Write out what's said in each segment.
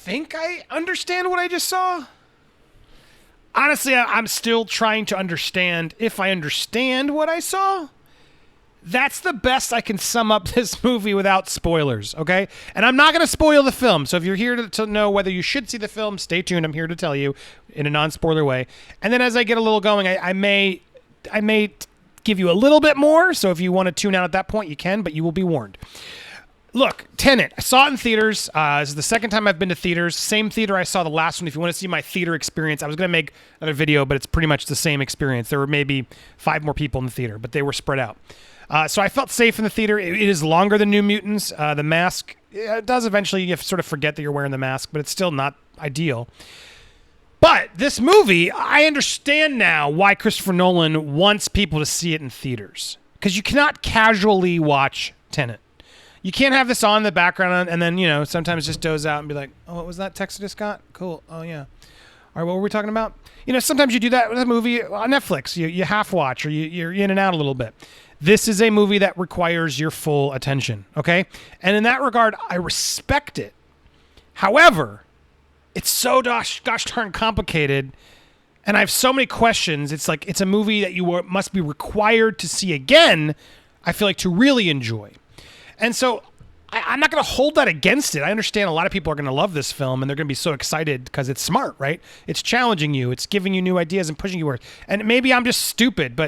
think I understand what I just saw. Honestly, I'm still trying to understand if I understand what I saw. That's the best I can sum up this movie without spoilers, okay? And I'm not going to spoil the film, so if you're here to know whether you should see the film, stay tuned. I'm here to tell you in a non-spoiler way. And then as I get a little going, I may give you a little bit more, so if you want to tune out at that point, you can, but you will be warned. Look, Tenet. I saw it in theaters. This is the second time I've been to theaters. Same theater I saw the last one. If you want to see my theater experience, I was going to make another video, but it's pretty much the same experience. There were maybe 5 more people in the theater, but they were spread out. So I felt safe in the theater. It is longer than New Mutants. The mask, it does eventually, you sort of forget that you're wearing the mask, but it's still not ideal. But this movie, I understand now why Christopher Nolan wants people to see it in theaters. Because you cannot casually watch Tenet. You can't have this on in the background and then, sometimes just doze out and be like, oh, what was that text I just got? Cool. Oh, yeah. All right, what were we talking about? Sometimes you do that with a movie on Netflix. You half watch or you're in and out a little bit. This is a movie that requires your full attention, okay? And in that regard, I respect it. However, it's so gosh darn complicated, and I have so many questions. It's like it's a movie that you must be required to see again, I feel like, to really enjoy. And so I'm not going to hold that against it. I understand a lot of people are going to love this film, and they're going to be so excited because it's smart, right? It's challenging you. It's giving you new ideas and pushing you where. And maybe I'm just stupid,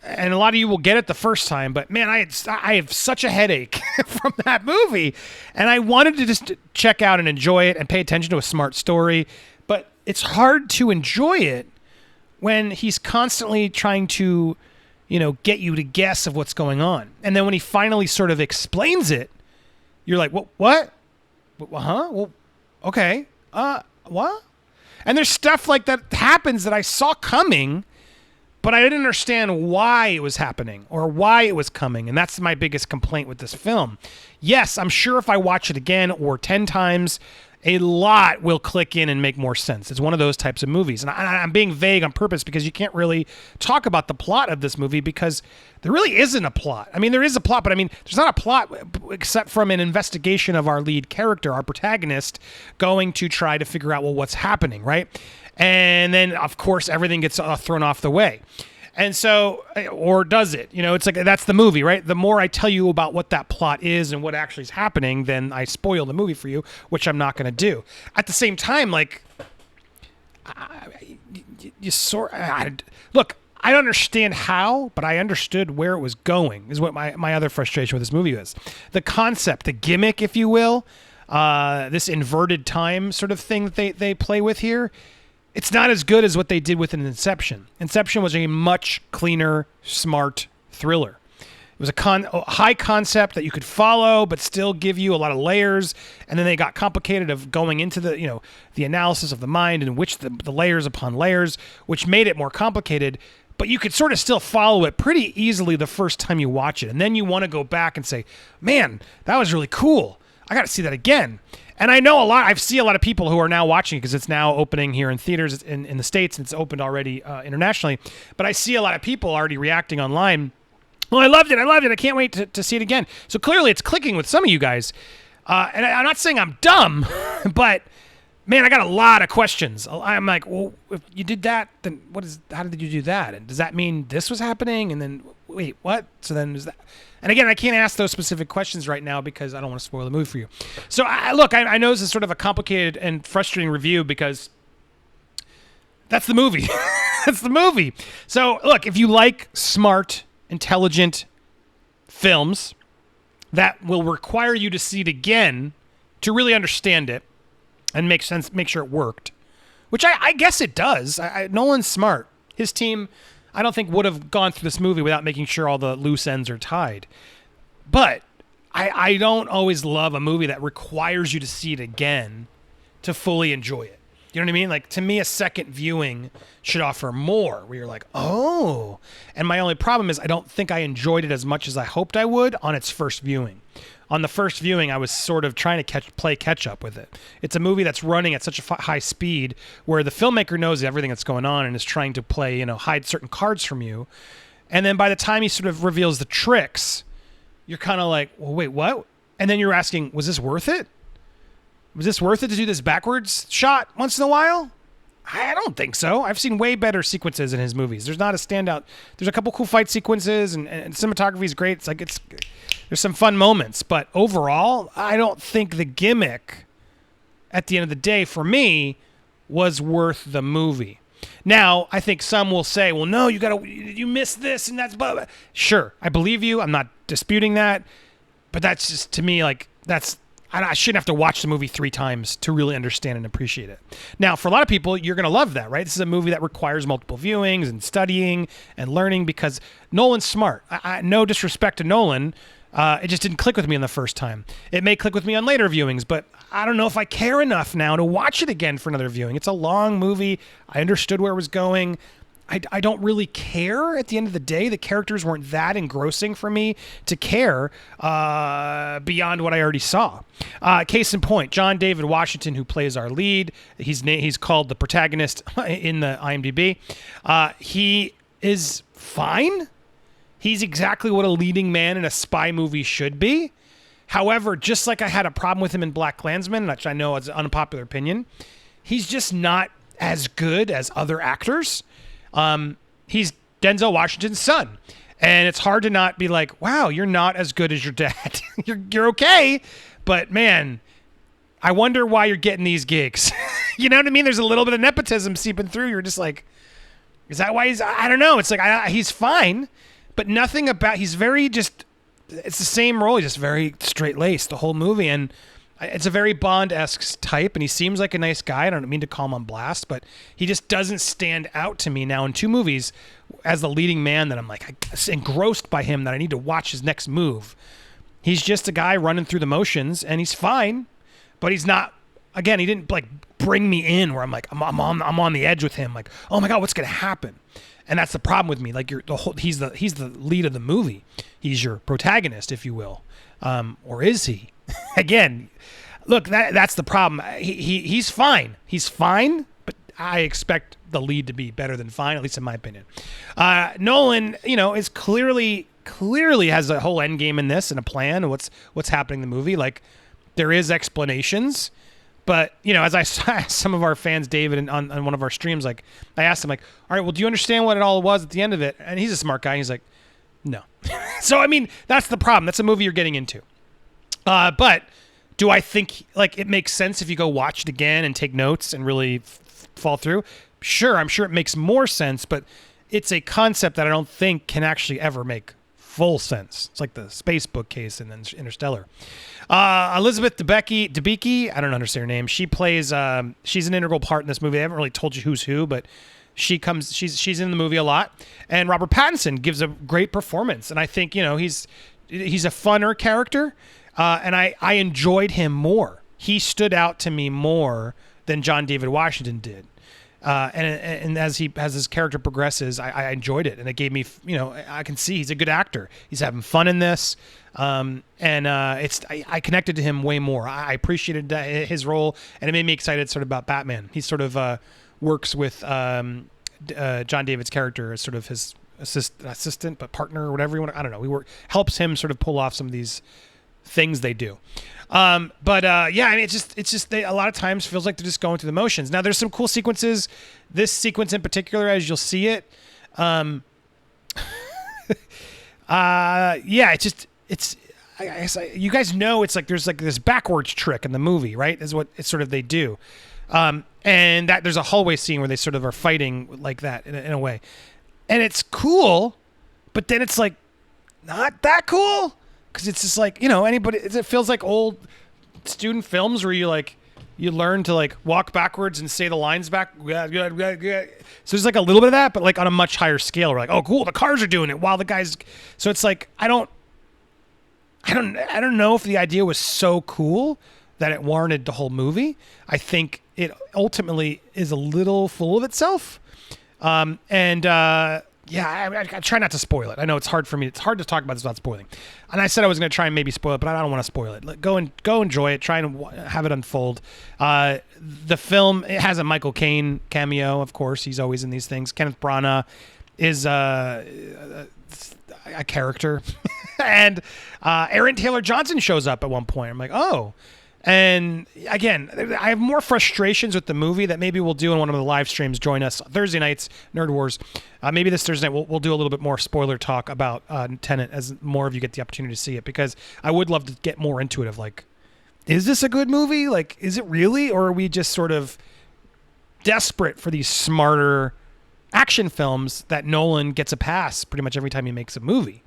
and a lot of you will get it the first time, but man, I have such a headache from that movie, and I wanted to just check out and enjoy it and pay attention to a smart story, but it's hard to enjoy it when he's constantly trying to, get you to guess of what's going on. And then when he finally sort of explains it, you're like, what? Huh? Well, okay. What? And there's stuff like that happens that I saw coming, but I didn't understand why it was happening or why it was coming. And that's my biggest complaint with this film. Yes, I'm sure if I watch it again or 10 times, a lot will click in and make more sense. It's one of those types of movies. And I'm being vague on purpose because you can't really talk about the plot of this movie because there really isn't a plot. I mean, there is a plot, but there's not a plot except from an investigation of our lead character, our protagonist, going to try to figure out, what's happening, right? And then, of course, everything gets thrown off the way. And so, or does it? It's like, that's the movie, right? The more I tell you about what that plot is and what actually is happening, then I spoil the movie for you, which I'm not going to do. At the same time, look, I don't understand how, but I understood where it was going, is what my other frustration with this movie is. The concept, the gimmick, if you will, this inverted time sort of thing that they play with here, it's not as good as what they did with Inception. Inception was a much cleaner, smart thriller. It was a high concept that you could follow, but still give you a lot of layers. And then they got complicated of going into the analysis of the mind and which the layers upon layers, which made it more complicated. But you could sort of still follow it pretty easily the first time you watch it. And then you want to go back and say, man, that was really cool. I got to see that again. And I know I see a lot of people who are now watching it because it's now opening here in theaters in the States, and it's opened already internationally. But I see a lot of people already reacting online. Well, I loved it. I can't wait to see it again. So clearly it's clicking with some of you guys. And I'm not saying I'm dumb, but man, I got a lot of questions. I'm like, well, if you did that, then how did you do that? And does that mean this was happening? And then, wait, what? So then is that... And again, I can't ask those specific questions right now because I don't want to spoil the movie for you. So, I know this is sort of a complicated and frustrating review because that's the movie. That's the movie. So, look, if you like smart, intelligent films that will require you to see it again to really understand it and make sense, make sure it worked, which I guess it does. Nolan's smart. His team... I don't think would have gone through this movie without making sure all the loose ends are tied. But I don't always love a movie that requires you to see it again to fully enjoy it. You know what I mean? Like, to me, a second viewing should offer more, where you're like, oh. And my only problem is I don't think I enjoyed it as much as I hoped I would on its first viewing. On the first viewing, I was sort of trying to play catch up with it. It's a movie that's running at such a high speed where the filmmaker knows everything that's going on and is trying to play, hide certain cards from you. And then by the time he sort of reveals the tricks, you're kind of like, well, wait, what? And then you're asking, was this worth it? Was this worth it to do this backwards shot once in a while? I don't think so. I've seen way better sequences in his movies. There's not a standout. There's a couple cool fight sequences, and cinematography is great. There's some fun moments, but overall, I don't think the gimmick, at the end of the day, for me, was worth the movie. Now, I think some will say, well, no, you missed this, and that's blah, blah. Sure, I believe you. I'm not disputing that, but that's just, to me, like, I shouldn't have to watch the movie 3 times to really understand and appreciate it. Now, for a lot of people, you're going to love that, right? This is a movie that requires multiple viewings and studying and learning because Nolan's smart. No disrespect to Nolan. It just didn't click with me on the first time. It may click with me on later viewings, but I don't know if I care enough now to watch it again for another viewing. It's a long movie. I understood where it was going. I don't really care at the end of the day. The characters weren't that engrossing for me to care beyond what I already saw. Case in point, John David Washington, who plays our lead, he's called the protagonist in the IMDb. He is fine. He's exactly what a leading man in a spy movie should be. However, just like I had a problem with him in BlacKkKlansman, which I know is an unpopular opinion, he's just not as good as other actors. He's Denzel Washington's son. And it's hard to not be like, wow, you're not as good as your dad. you're okay, but man, I wonder why you're getting these gigs. You know what I mean? There's a little bit of nepotism seeping through. You're just like, is that why I don't know. It's like, he's fine, but nothing about, it's the same role. He's just very straight-laced the whole movie. And it's a very Bond-esque type, and he seems like a nice guy. I don't mean to call him on blast, but he just doesn't stand out to me now in 2 movies as the leading man that I'm like engrossed by him that I need to watch his next move. He's just a guy running through the motions, and he's fine, but he's not. Again, he didn't like bring me in where I'm like I'm on the edge with him. Like, oh my god, what's gonna happen? And that's the problem with me. Like he's the lead of the movie. He's your protagonist, if you will, or is he? Again, look, that's the problem. He's fine. He's fine, but I expect the lead to be better than fine, at least in my opinion. Nolan, is clearly has a whole end game in this and a plan of what's happening in the movie. Like, there is explanations, but as I saw some of our fans, David, on one of our streams, like I asked him, like, all right, well, do you understand what it all was at the end of it? And he's a smart guy. He's like, no. So I mean, that's the problem. That's a movie you're getting into. But do I think like it makes sense if you go watch it again and take notes and really fall through? Sure, I'm sure it makes more sense, but it's a concept that I don't think can actually ever make full sense. It's like the space book case in Interstellar. Elizabeth Debicki, I don't understand her name. She plays. She's an integral part in this movie. I haven't really told you who's who, but she's in the movie a lot. And Robert Pattinson gives a great performance, and I think he's a funner character. And I enjoyed him more. He stood out to me more than John David Washington did. And as his character progresses, I enjoyed it. And it gave me, I can see he's a good actor. He's having fun in this. I connected to him way more. I appreciated his role, and it made me excited sort of about Batman. He sort of works with John David's character as sort of his assistant, but partner or whatever you want. I don't know. Helps him sort of pull off some of these things they do. I mean, it's just they a lot of times feels like they're just going through the motions. Now there's some cool sequences. This sequence in particular, as you'll see it, you guys know it's like there's like this backwards trick in the movie, right? Is what it's sort of they do. And that there's a hallway scene where they sort of are fighting like that in a way. And it's cool, but then it's like not that cool. Because it's just like, it feels like old student films where you learn to like walk backwards and say the lines back. So there's like a little bit of that, but like on a much higher scale. We're like, oh, cool, the cars are doing it while the guys. So it's like, I don't know if the idea was so cool that it warranted the whole movie. I think it ultimately is a little full of itself. I try not to spoil it. I know it's hard for me. It's hard to talk about this without spoiling. And I said I was going to try and maybe spoil it, but I don't want to spoil it. Go enjoy it. Try and have it unfold. The film, it has a Michael Kane cameo, of course. He's always in these things. Kenneth Branagh is a character. And Aaron Taylor Johnson shows up at one point. I'm like, oh. And again, I have more frustrations with the movie that maybe we'll do in one of the live streams. Join us Thursday nights, Nerd Wars. Maybe this Thursday night we'll do a little bit more spoiler talk about Tenet as more of you get the opportunity to see it, because I would love to get more into it of like, is this a good movie? Like, is it really? Or are we just sort of desperate for these smarter action films that Nolan gets a pass pretty much every time he makes a movie?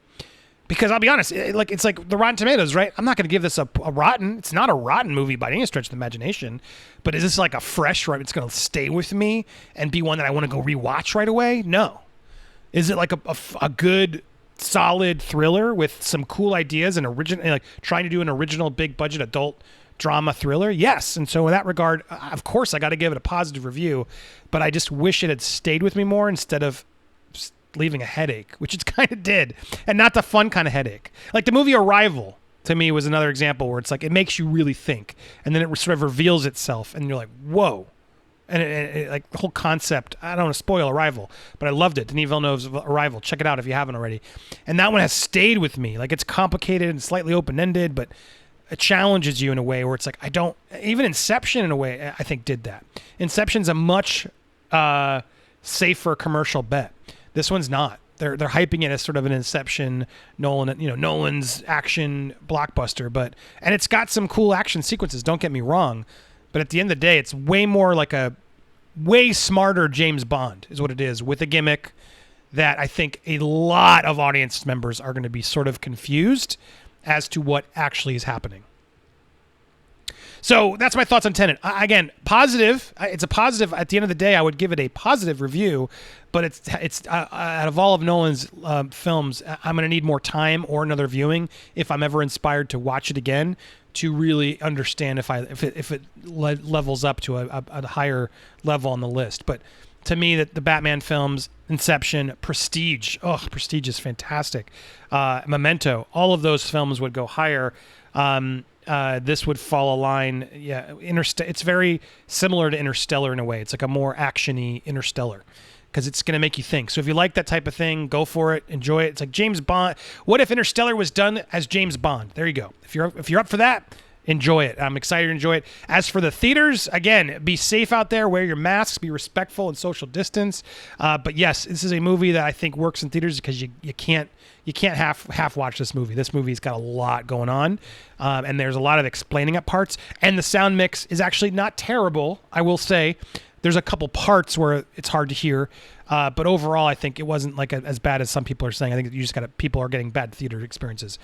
Because I'll be honest, it's like the Rotten Tomatoes, right? I'm not going to give this a rotten. It's not a rotten movie by any stretch of the imagination. But is this like a fresh, right? It's going to stay with me and be one that I want to go rewatch right away? No. Is it like a good, solid thriller with some cool ideas and original, like trying to do an original big budget adult drama thriller? Yes. And so in that regard, of course, I got to give it a positive review. But I just wish it had stayed with me more instead of leaving a headache, which it kind of did, and not the fun kind of headache. Like the movie Arrival, to me, was another example where it's like it makes you really think, and then it sort of reveals itself, and you're like, whoa. And it like the whole concept, I don't want to spoil Arrival, but I loved it. Denis Villeneuve's Arrival. Check it out if you haven't already. And that one has stayed with me. Like, it's complicated and slightly open-ended, but it challenges you in a way where it's like, even Inception in a way, I think, did that. Inception's a much safer commercial bet. This one's not. They're hyping it as sort of an Inception, Nolan's action blockbuster, and it's got some cool action sequences. Don't get me wrong, but at the end of the day, it's way more like a way smarter James Bond is what it is, with a gimmick that I think a lot of audience members are going to be sort of confused as to what actually is happening. So that's my thoughts on Tenet. Again, positive. It's a positive. At the end of the day, I would give it a positive review, but it's out of all of Nolan's films, I'm going to need more time or another viewing if I'm ever inspired to watch it again to really understand if it levels up to a higher level on the list. But to me, that the Batman films, Inception, Prestige. Oh, Prestige is fantastic. Memento. All of those films would go higher. This would fall a line. Yeah, it's very similar to Interstellar in a way. It's like a more action-y Interstellar because it's going to make you think. So if you like that type of thing, go for it. Enjoy it. It's like James Bond. What if Interstellar was done as James Bond? There you go. If you're up for that, enjoy it. I'm excited to enjoy it. As for the theaters, again, be safe out there. Wear your masks. Be respectful and social distance. But yes, this is a movie that I think works in theaters because you can't half watch this movie. This movie's got a lot going on, and there's a lot of explaining at parts. And the sound mix is actually not terrible, I will say. There's a couple parts where it's hard to hear, but overall, I think it wasn't like as bad as some people are saying. I think you just people are getting bad theater experiences.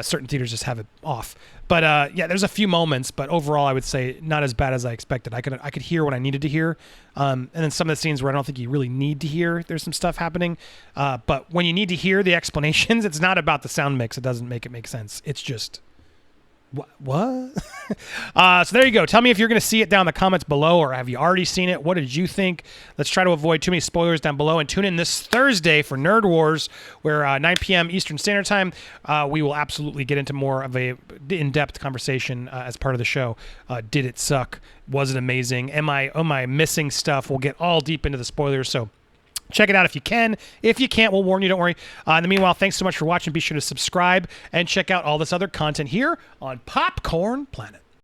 Certain theaters just have it off. But yeah, there's a few moments, but overall, I would say not as bad as I expected. I could hear what I needed to hear, and then some of the scenes where I don't think you really need to hear, there's some stuff happening. But when you need to hear the explanations, it's not about the sound mix. It doesn't make it make sense. It's just what? So there you go. Tell me if you're going to see it down in the comments below, or have you already seen it? What did you think? Let's try to avoid too many spoilers down below, and tune in this Thursday for Nerd Wars, where 9 p.m. Eastern Standard Time, we will absolutely get into more of a in-depth conversation as part of the show. Did it suck? Was it amazing? Am I missing stuff? We'll get all deep into the spoilers, so check it out if you can. If you can't, we'll warn you. Don't worry. In the meanwhile, thanks so much for watching. Be sure to subscribe and check out all this other content here on Popcorn Planet.